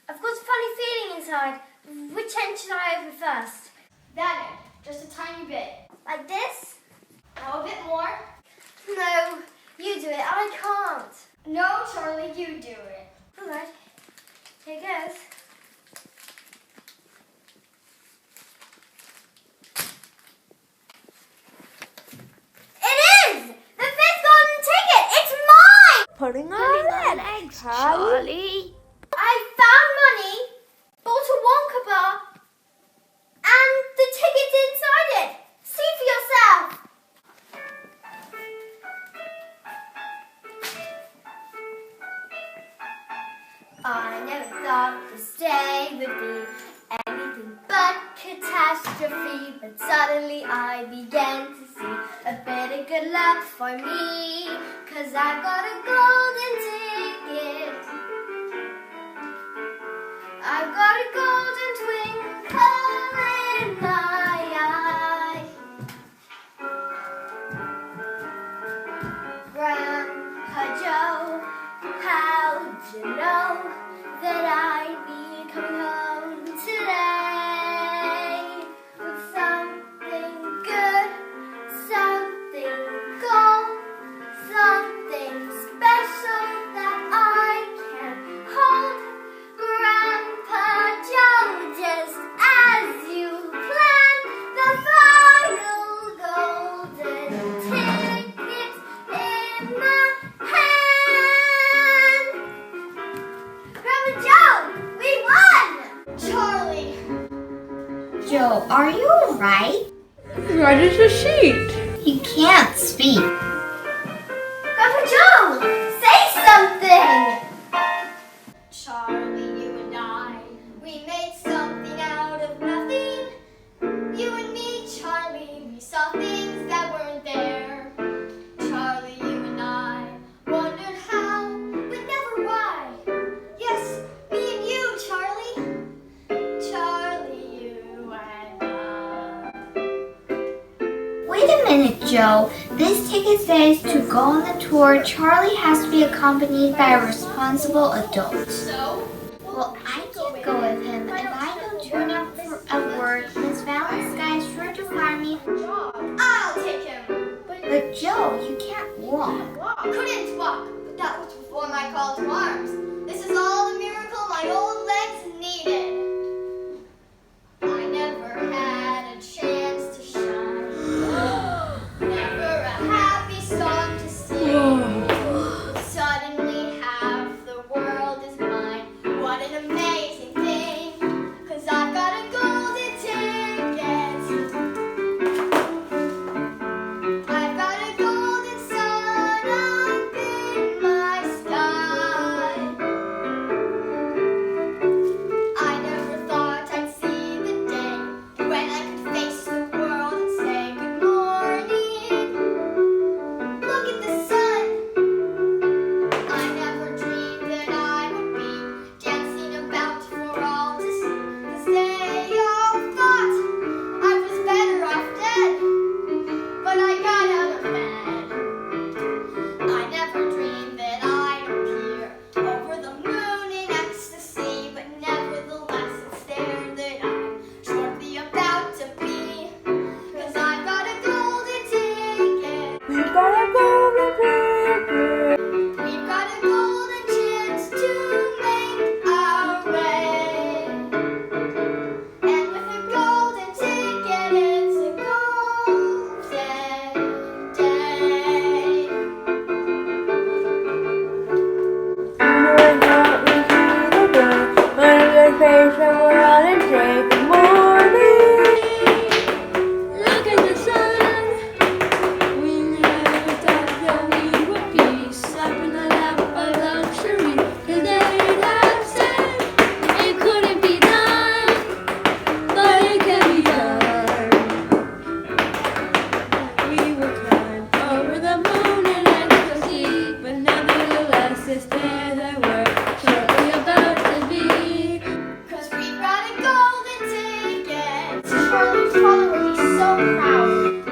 I've got a funny feeling inside. Which end should I open first? That end, just a tiny bit. Like this? Now a bit more. No, you do it. I can't. No, Charlie, you do it. All right. Here goes. Putting on eggs, Charlie. I found money, bought a Wonka bar, and the ticket's inside it. See for yourself. I never thought this day would be anything but catastrophe, but suddenly I began to see a bit of good luck for me, 'cause I've got a golden ticket. I've got a golden twinkle in my eye. Grandpa Joe, how'd you know that I'd be coming home today with something good, something gold, something special that I can hold? Grandpa Joe, just as you planned, the final golden ticket in my hand. Grandpa Joe, we won! Charlie! Joe, are you alright? Right as a sheet. You can't speak. Grandpa Joe, say something! Charlie, you and I, we made something out of nothing. You and me, Charlie, we saw things that weren't there. Charlie, you and I wondered how, but never why. Yes, me and you, Charlie. Charlie, you and I. Wait a minute, Joe. This ticket says to go on the tour, Charlie has to be accompanied by a responsible adult. So? Well, I can't go with him. If I don't turn up for at work, Miss Valentine is sure to fire me. I'll take him. But Joe, you can't walk. Couldn't walk, but that was before my call to arms. This is all the miracle my old legs needed. I never had a chance to shine. Never a happy song to sing. Suddenly half the world is mine. What an amazing thing. 'Cause I've got a golden ticket. I've got a golden sun up in my sky. I never thought I'd see the day when I could face the world and say good morning. Look at the sun. I never dreamed that I would be dancing about for all to see. 'Cause they all thought I was better off dead. But I got out of bed. I never dreamed that I'd appear over the moon in ecstasy, but nevertheless it's there that I'm shortly about to be. 'Cause I've got a golden ticket. We've got a golden ticket. We've got a golden chance to make our way. And with a golden ticket, it's a golden day. Look at the sun. We never thought that we would be slapping the lap of luxury. 'Cause they'd have said it couldn't be done, but it can be done. We will climb over the moon in ecstasy, but nevertheless it's there that we're shortly about to be. 'Cause we've got a golden ticket. Charlie's father will be so proud.